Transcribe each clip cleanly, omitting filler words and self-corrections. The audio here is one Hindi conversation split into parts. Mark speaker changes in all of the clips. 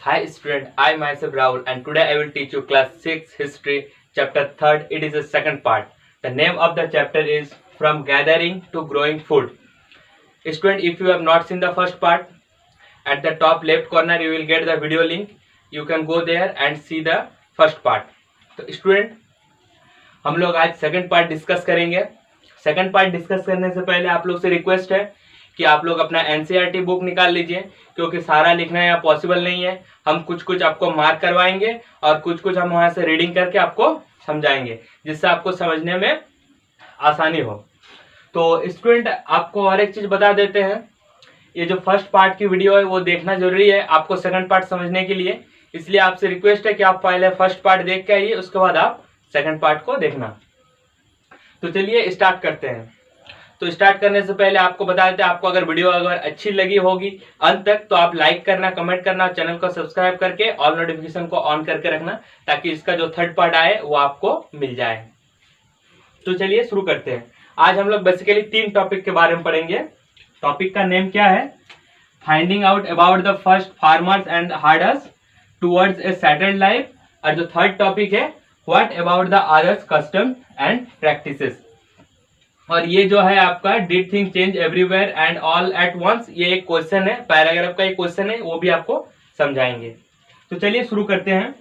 Speaker 1: Hi student, I myself Rahul and today I will teach you class 6 history chapter 3rd. It is the second part. The name of the chapter is From Gathering to Growing Food. Student, if you have not seen the first part, at the top left corner you will get the video link. You can go there and see the first part. तो स्टूडेंट हम लोग आज सेकंड पार्ट डिस्कस करेंगे. सेकंड पार्ट डिस्कस करने से पहले आप लोग से रिक्वेस्ट है कि आप लोग अपना एनसीईआरटी बुक निकाल लीजिए, क्योंकि सारा लिखना यहाँ पॉसिबल नहीं है. हम कुछ कुछ आपको मार्क करवाएंगे और कुछ कुछ हम वहाँ से रीडिंग करके आपको समझाएंगे, जिससे आपको समझने में आसानी हो. तो स्टूडेंट आपको और एक चीज़ बता देते हैं, ये जो फर्स्ट पार्ट की वीडियो है वो देखना जरूरी है आपको सेकंड पार्ट समझने के लिए. इसलिए आपसे रिक्वेस्ट है कि आप पहले फर्स्ट पार्ट देख के आइए, उसके बाद आप सेकंड पार्ट को देखना. तो चलिए स्टार्ट करते हैं. तो स्टार्ट करने से पहले आपको बता देते हैं, आपको अगर वीडियो अगर अच्छी लगी होगी अंत तक तो आप लाइक करना, कमेंट करना, चैनल को सब्सक्राइब करके ऑल नोटिफिकेशन को ऑन करके रखना, ताकि इसका जो थर्ड पार्ट आए वो आपको मिल जाए. तो चलिए शुरू करते हैं. आज हम लोग बेसिकली 3 टॉपिक के बारे में पढ़ेंगे. टॉपिक का नेम क्या है? Finding out about the first farmers and herders towards a settled life. और जो थर्ड टॉपिक है, what about the others custom and practices. और ये जो है आपका did thing change everywhere and all at once, ये एक क्वेश्चन है, पैराग्राफ का एक क्वेश्चन है, वो भी आपको समझाएंगे. तो चलिए शुरू करते हैं.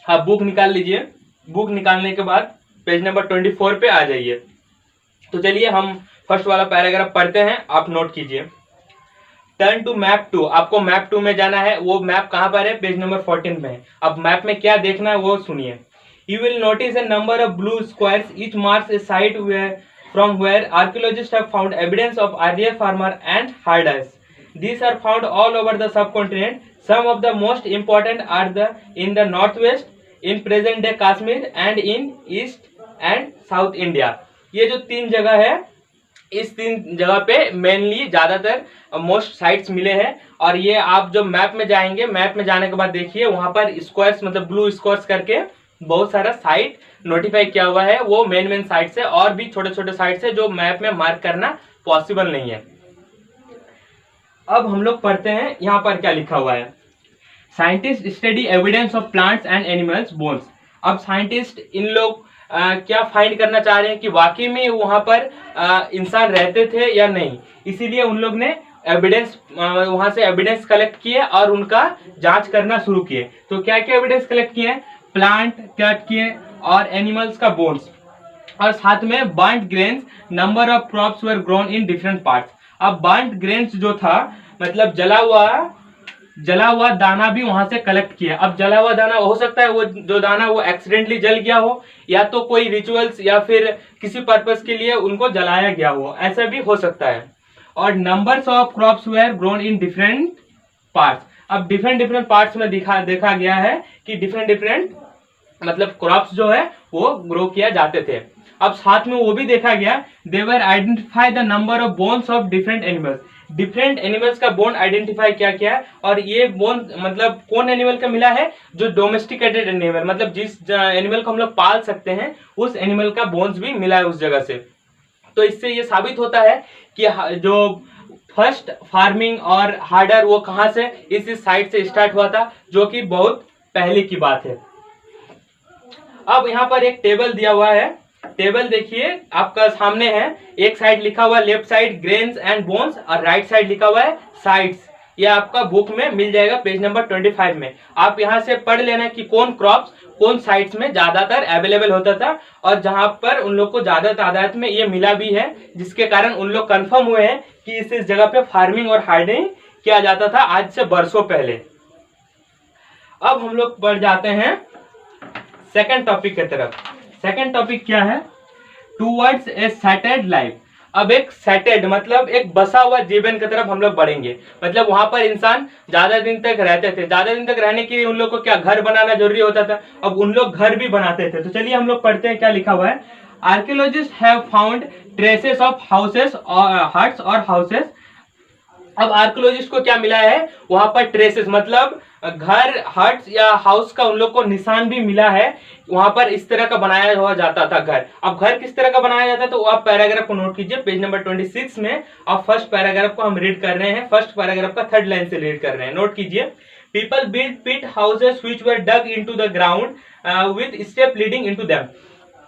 Speaker 1: आप बुक निकाल लीजिए. बुक निकालने के बाद पेज नंबर 24 पे आ जाइए. तो चलिए हम फर्स्ट वाला पैराग्राफ पढ़ते हैं, आप नोट कीजिए. Turn to map 2. आपको मैप 2 में जाना है. वो मैप कहाँ पर है? पेज नंबर 14 में है. अब मैप में क्या देखना है वो सुनिए. You will notice a number of blue squares. Each marks a site from where archaeologists have found evidence of earlier farmer and herders. These are found all over the subcontinent. Some of the most important are in the northwest, in present-day Kashmir, and in east and south India. ये जो 3 जगह है, इस 3 जगह पे मेनली ज्यादातर मोस्ट साइट्स मिले हैं. और ये आप जो मैप में जाएंगे, मैप में जाने के बाद देखिए वहां पर स्क्वायर्स मतलब ब्लू स्क्वायर्स करके बहुत सारा साइट नोटिफाई किया हुआ है. वो मेन साइट्स है और भी छोटे छोटे साइट्स है जो मैप में मार्क करना पॉसिबल नहीं है. अब हम लोग पढ़ते हैं यहाँ पर क्या लिखा हुआ है. Scientist study evidence of plants and animals bones. अब साइंटिस्ट इन लोग क्या फाइंड करना चाह रहे हैं कि वाकई में वहां पर इंसान रहते थे या नहीं. इसीलिए उन लोग ने एविडेंस वहां से एविडेंस कलेक्ट किए और उनका जांच करना शुरू किए. तो क्या क्या एविडेंस कलेक्ट किए? प्लांट कट किए और एनिमल्स का बोन्स, और साथ में burnt grains. Number of crops were grown in different parts. अब बर्न्ट ग्रेन्स जो था मतलब जला हुआ दाना भी वहां से कलेक्ट किया. अब जला हुआ दाना हो सकता है वो जो दाना वो एक्सीडेंटली जल गया हो, या तो कोई रिचुअल्स या फिर किसी पर्पस के लिए उनको जलाया गया हो, ऐसा भी हो सकता है. और numbers of crops were grown in different parts. अब डिफरेंट पार्ट्स में देखा गया है कि डिफरेंट मतलब क्रॉप्स जो है वो ग्रो किया जाते थे. अब साथ में वो भी देखा गया, they were identify the number of bones of different animals. Different animals का बोन आइडेंटिफाई किया. और ये बोन मतलब कौन एनिमल का मिला है? जो डोमेस्टिकेटेड एनिमल, मतलब जिस एनिमल को हम लोग पाल सकते हैं उस एनिमल का बोन्स भी मिला है उस जगह से. तो इससे ये साबित होता है कि जो फर्स्ट फार्मिंग और हार्डर वो कहाँ से इस साइड से स्टार्ट हुआ था, जो कि बहुत पहले की बात है. अब यहाँ पर एक टेबल दिया हुआ है. टेबल देखिए आपका सामने है. एक साइड लिखा हुआ left side grains and bones और राइट साइड लिखा हुआ है साइड्स. ये आपका बुक में मिल जाएगा पेज नंबर 25 में. आप यहाँ से पढ़ लेना कि कौन क्रॉप्स कौन साइट्स में ज्यादातर अवेलेबल होता था और जहां पर उन लोग को ज्यादा तादाद में ये मिला भी है, जिसके कारण उन लोग कंफर्म हुए हैं कि इस जगह पे फार्मिंग और हार्डिंग किया जाता था आज से बरसों पहले. अब हम लोग बढ़ जाते हैं सेकंड टॉपिक की तरफ. सेकंड टॉपिक क्या है? Towards a settled life. अब एक सेटल्ड मतलब एक बसा हुआ जीवन की तरफ हम लोग बढ़ेंगे. मतलब वहां पर इंसान ज्यादा दिन तक रहते थे. ज्यादा दिन तक रहने के लिए उन लोग को क्या घर बनाना जरूरी होता था. अब उन लोग घर भी बनाते थे. तो चलिए हम लोग पढ़ते हैं क्या लिखा हुआ है. Archaeologist have found traces of houses और हट्स और हाउसेस. अब आर्कियोलॉजिस्ट को क्या मिला है? वहां पर ट्रेसेस मतलब घर, हट्स या हाउस का उन लोग को निशान भी मिला है. वहां पर इस तरह का बनाया हुआ जाता था घर. अब घर किस तरह का बनाया जाता है तो आप पैराग्राफ को नोट कीजिए. पेज नंबर 26 में आप फर्स्ट पैराग्राफ को हम रीड कर रहे हैं. फर्स्ट पैराग्राफ का 3rd लाइन से रीड कर रहे हैं. नोट कीजिए. People built pit houses which were dug into the ground with step leading into them.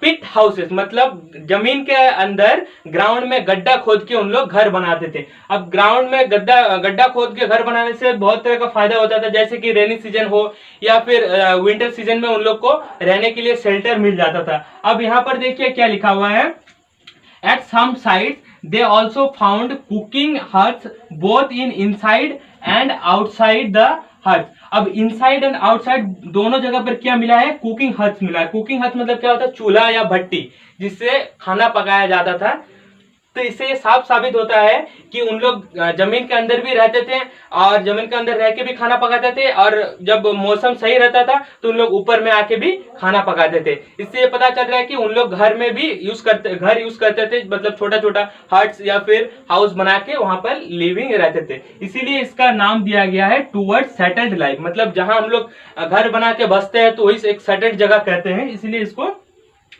Speaker 1: Pit houses मतलब जमीन के अंदर ग्राउंड में गड्ढा खोद के उन लोग घर बनाते थे। अब ग्राउंड में गड्ढा खोद के घर बनाने से बहुत तरह का फायदा होता था, जैसे कि रेनी सीजन हो या फिर विंटर सीजन में उन लोग को रहने के लिए शेल्टर मिल जाता था। अब यहाँ पर देखिए क्या लिखा हुआ है, at some sites they also found cooking huts both in inside and outside the hut. अब इनसाइड एंड आउटसाइड दोनों जगह पर क्या मिला है, कुकिंग हट्स मिला है। कुकिंग हट्स मतलब क्या होता है, चूल्हा या भट्टी जिससे खाना पकाया जाता था। तो इससे ये साफ साबित होता है कि उन लोग जमीन के अंदर भी रहते थे और जमीन के अंदर रह के भी खाना पकाते थे, और जब मौसम सही रहता था तो उन लोग ऊपर में आके भी खाना पकाते थे। इससे ये पता चल रहा है कि उन लोग घर में भी यूज करते थे, मतलब छोटा छोटा हट्स या फिर हाउस बना के वहां पर लिविंग रहते थे। इसीलिए इसका नाम दिया गया है टूवर्ड्स सेटल्ड लाइफ, मतलब जहां हम लोग घर बना के बसते हैं तो वही एक सेटल्ड जगह कहते हैं, इसीलिए इसको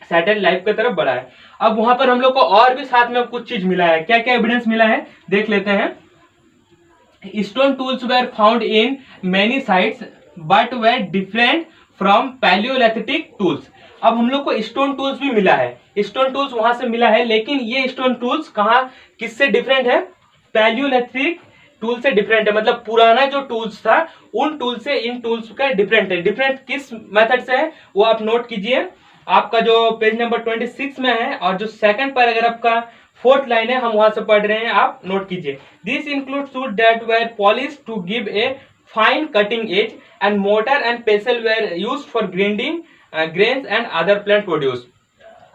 Speaker 1: सेटल्ड लाइफ की तरफ बढ़ा है। अब वहां पर हम लोग को और भी साथ में कुछ चीज मिला है, क्या क्या एविडेंस मिला है देख लेते हैं। Stone tools were found in many sites but were different from palaeolithic tools. अब हम लोग को स्टोन टूल्स भी मिला है, स्टोन टूल्स वहां से मिला है, लेकिन ये स्टोन टूल्स कहाँ किससे डिफरेंट है, पैलियोलिथिक टूल से डिफरेंट है। मतलब पुराना जो टूल्स था उन टूल से इन टूल्स का डिफरेंट है। डिफरेंट किस मेथड से है वो आप नोट कीजिए, आपका जो पेज नंबर 26 में है और जो सेकंड पैराग्राफ का 4th लाइन है हम वहां से पढ़ रहे हैं, आप नोट कीजिए। This includes wood that were polished to give a fine cutting edge and mortar and pestle were used for grinding grains and other plant produce.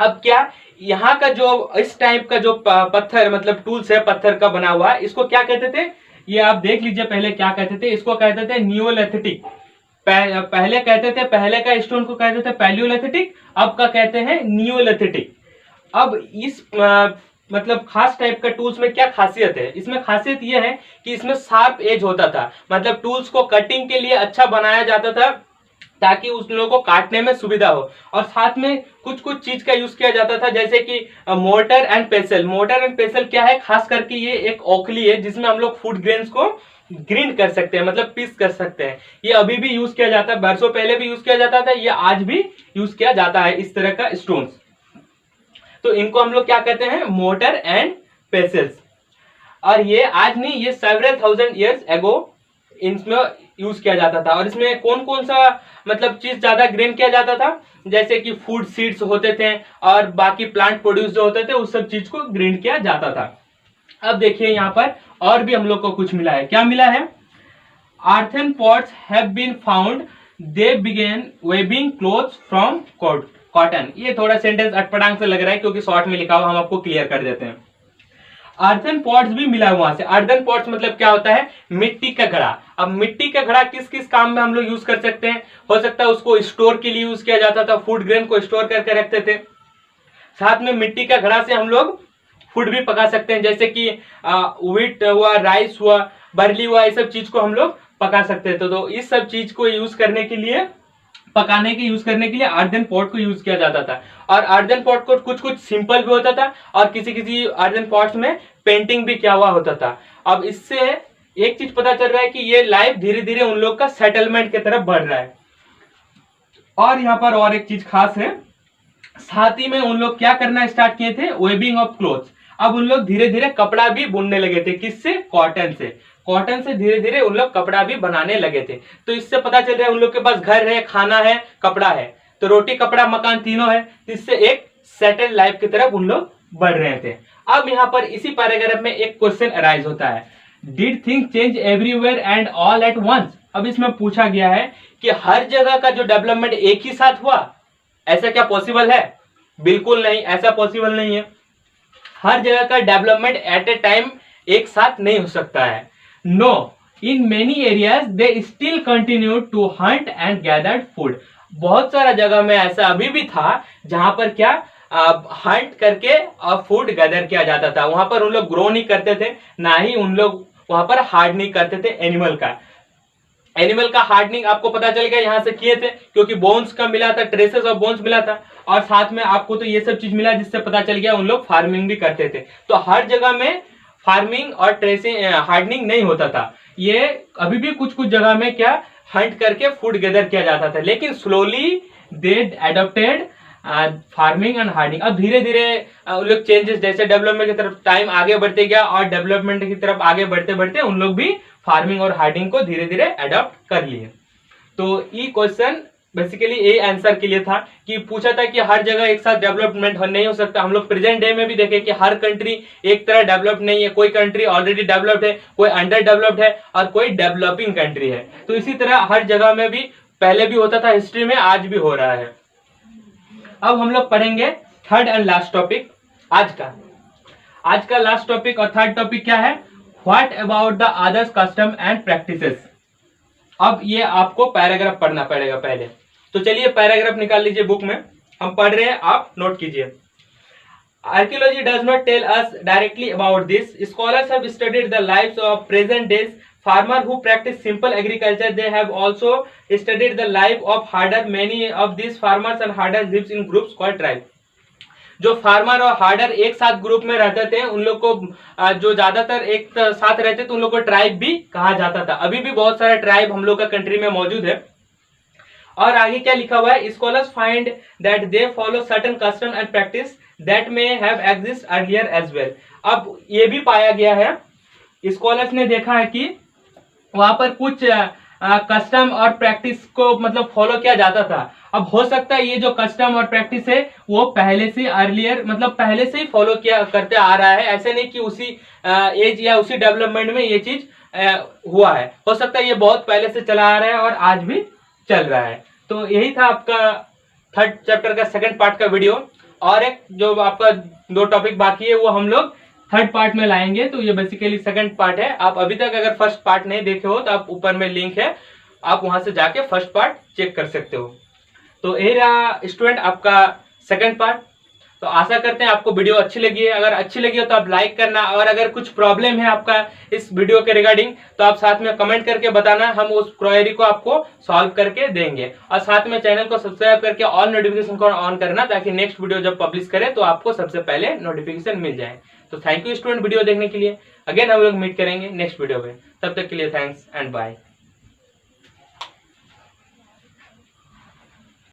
Speaker 1: अब क्या यहाँ का जो इस टाइप का जो पत्थर मतलब टूल्स है पत्थर का बना हुआ, इसको क्या कहते थे, ये आप देख लीजिए पहले क्या कहते थे। इसको कहते थे नियोलिथिक, पहले कहते थे, पहले का स्टोन को कहते थे पैलियोलिथिक, अब का कहते हैं नियोलिथिक। अब इस मतलब खास टाइप का टूल्स में क्या खासियत है, इसमें खासियत यह है कि इसमें शार्प एज होता था, मतलब टूल्स को कटिंग के लिए अच्छा बनाया जाता था ताकि उस लोगों को काटने में सुविधा हो, और साथ में कुछ कुछ चीज का यूज किया जाता था जैसे कि मोटर एंड पेसल। मोटर एंड पेसल क्या है, खास करके ये एक ओखली है जिसमें हम लोग फूड ग्रेन्स को ग्रिंड कर सकते हैं, मतलब पीस कर सकते हैं। ये अभी भी यूज किया जाता है, बरसों पहले भी यूज किया जाता था, ये आज भी यूज किया जाता है इस तरह का स्टोन्स। तो इनको हम लोग क्या कहते हैं, मोटर एंड पेसल्स। और ये आज नहीं, ये several thousand years ago इनमें यूज किया जाता था। और इसमें कौन कौन सा मतलब चीज ज्यादा ग्रेन किया जाता था, जैसे कि फूड सीड्स होते थे और बाकी प्लांट प्रोड्यूस जो होते थे उस सब चीज को ग्रेन किया जाता था। अब देखिए यहाँ पर और भी हम लोग को कुछ मिला है, क्या मिला है, earthen pots have been found, they began weaving clothes from cotton। ये थोड़ा सेंटेंस अटपटांग से लग रहा है क्योंकि शॉर्ट में लिखा हुआ, हम आपको क्लियर कर देते हैं। अर्थन पॉट्स भी मिला है वहां से। अर्थन पॉट्स मतलब क्या होता है, मिट्टी का घड़ा। अब मिट्टी का घड़ा किस किस काम में हम लोग यूज कर सकते हैं, हो सकता है उसको स्टोर के लिए यूज किया जाता था, फूड ग्रेन को स्टोर करके रखते थे। साथ में मिट्टी का घड़ा से हम लोग फूड भी पका सकते हैं, जैसे कि व्हीट हुआ, राइस हुआ, बर्ली हुआ, ये सब चीज को हम लोग पका सकते थे। तो इस सब चीज को यूज करने के लिए, पकाने के यूज करने के लिए अर्दन पॉट को यूज किया जाता था। और अर्दन पॉट को कुछ कुछ सिंपल भी होता था और किसी किसी अर्दन पॉट्स में पेंटिंग भी किया हुआ होता था। अब इससे एक चीज पता चल रहा है कि ये लाइफ धीरे धीरे उन लोग का सेटलमेंट की तरफ बढ़ रहा है। और यहाँ पर और एक चीज खास है, साथ ही में उन लोग क्या करना स्टार्ट किए थे, वेबिंग ऑफ क्लोथ्स। अब उन लोग धीरे धीरे कपड़ा भी बुनने लगे थे, किससे, कॉटन से। कॉटन से धीरे धीरे उन लोग कपड़ा भी बनाने लगे थे। तो इससे पता चल रहा है उन लोग के पास घर है, खाना है, कपड़ा है, तो रोटी कपड़ा मकान तीनों है। इससे एक सेटल लाइफ की तरफ उन लोग बढ़ रहे थे। अब यहाँ पर इसी पैराग्राफ में एक क्वेश्चन अराइज होता है, did things change everywhere and all at once. अब इसमें पूछा गया है कि हर जगह का जो डेवलपमेंट एक ही साथ हुआ, ऐसा क्या पॉसिबल है? बिल्कुल नहीं, ऐसा पॉसिबल नहीं है। हर जगह का डेवलपमेंट एट ए टाइम एक साथ नहीं हो सकता है। No, in many areas they still continue to hunt and gather food. बहुत सारा जगह में ऐसा अभी भी था जहां पर क्या हंट करके और फूड गैदर किया जाता था। वहां पर उन लोग ग्रो नहीं करते थे, ना ही उन लोग वहां पर हार्डनिंग करते थे एनिमल का। एनिमल का हार्डनिंग आपको पता चल गया यहाँ से किए थे, क्योंकि बोन्स का मिला था, ट्रेसेस ऑफ बोन्स मिला था, और साथ में आपको तो ये सब चीज मिला जिससे पता चल गया उन लोग फार्मिंग भी करते थे। तो हर जगह में फार्मिंग और ट्रेसिंग हार्डनिंग नहीं होता था। ये अभी भी कुछ कुछ जगह में क्या हंट करके फूड गैदर किया जाता था, लेकिन slowly they adopted farming and herding. अब धीरे धीरे उन लोग चेंजेस, जैसे डेवलपमेंट की तरफ टाइम आगे बढ़ते गया और डेवलपमेंट की तरफ आगे बढ़ते बढ़ते उन लोग भी फार्मिंग और हार्डिंग को धीरे धीरे अडॉप्ट कर लिए। तो ये क्वेश्चन बेसिकली ये आंसर के लिए था कि पूछा था कि हर जगह एक साथ डेवलपमेंट नहीं हो सकता। हम लोग प्रेजेंट डे में भी देखें कि हर कंट्री एक तरह डेवलप्ड नहीं है, कोई कंट्री ऑलरेडी डेवलप्ड है, कोई अंडर डेवलप्ड है और कोई डेवलपिंग कंट्री है। तो इसी तरह हर जगह में भी पहले भी होता था हिस्ट्री में, आज भी हो रहा है। अब हम लोग पढ़ेंगे थर्ड एंड लास्ट टॉपिक आज का लास्ट टॉपिक और थर्ड टॉपिक क्या है, what about the others custom and practices. अब ये आपको पैराग्राफ पढ़ना पड़ेगा पहले, तो चलिए पैराग्राफ निकाल लीजिए बुक में, हम पढ़ रहे हैं, आप नोट कीजिए। Archaeology does not tell us directly about this, scholars have studied the lives of present days farmer who practice simple agriculture. They have also studied the life of herder. Many of these farmers and herders lives in groups called tribe. जो फार्मर और हार्डर एक साथ ग्रुप में रहते थे उन लोग को जो ज्यादातर एक साथ रहते थे उन लोग को ट्राइब भी कहा जाता था। अभी भी बहुत सारे ट्राइब हम लोग का कंट्री में मौजूद है। और आगे क्या लिखा हुआ है, scholars find that they follow certain custom and practice that may have exist earlier as well. अब ये भी पाया गया है, स्कॉलर्स ने देखा है कि वहां पर कुछ कस्टम और प्रैक्टिस को मतलब फॉलो किया जाता था। अब हो सकता है ये जो कस्टम और प्रैक्टिस है वो पहले से अर्लियर मतलब पहले से ही फॉलो किया करते आ रहा है, ऐसे नहीं कि उसी एज या उसी डेवलपमेंट में ये चीज हुआ है। हो सकता है ये बहुत पहले से चला आ रहा है और आज भी चल रहा है। तो यही था आपका थर्ड चैप्टर का सेकंड पार्ट का वीडियो। और एक जो आपका 2 टॉपिक बाकी है वो हम लोग थर्ड पार्ट में लाएंगे। तो ये बेसिकली सेकंड पार्ट है। आप अभी तक अगर फर्स्ट पार्ट नहीं देखे हो तो आप ऊपर में लिंक है, आप वहां से जाके फर्स्ट पार्ट चेक कर सकते हो। तो ये रहा स्टूडेंट आपका सेकंड पार्ट। तो आशा करते हैं आपको वीडियो अच्छी लगी है। अगर अच्छी लगी हो तो आप लाइक करना, और अगर कुछ प्रॉब्लम है आपका इस वीडियो के रिगार्डिंग तो आप साथ में कमेंट करके बताना, हम उस क्वेरी को आपको सॉल्व करके देंगे। और साथ में चैनल को सब्सक्राइब करके ऑल नोटिफिकेशन को ऑन करना, ताकि नेक्स्ट वीडियो जब पब्लिश करें तो आपको सबसे पहले नोटिफिकेशन मिल जाए। तो थैंक यू स्टूडेंट वीडियो देखने के लिए। अगेन हम लोग मीट करेंगे नेक्स्ट वीडियो में, तब तक के लिए थैंक्स एंड बाय।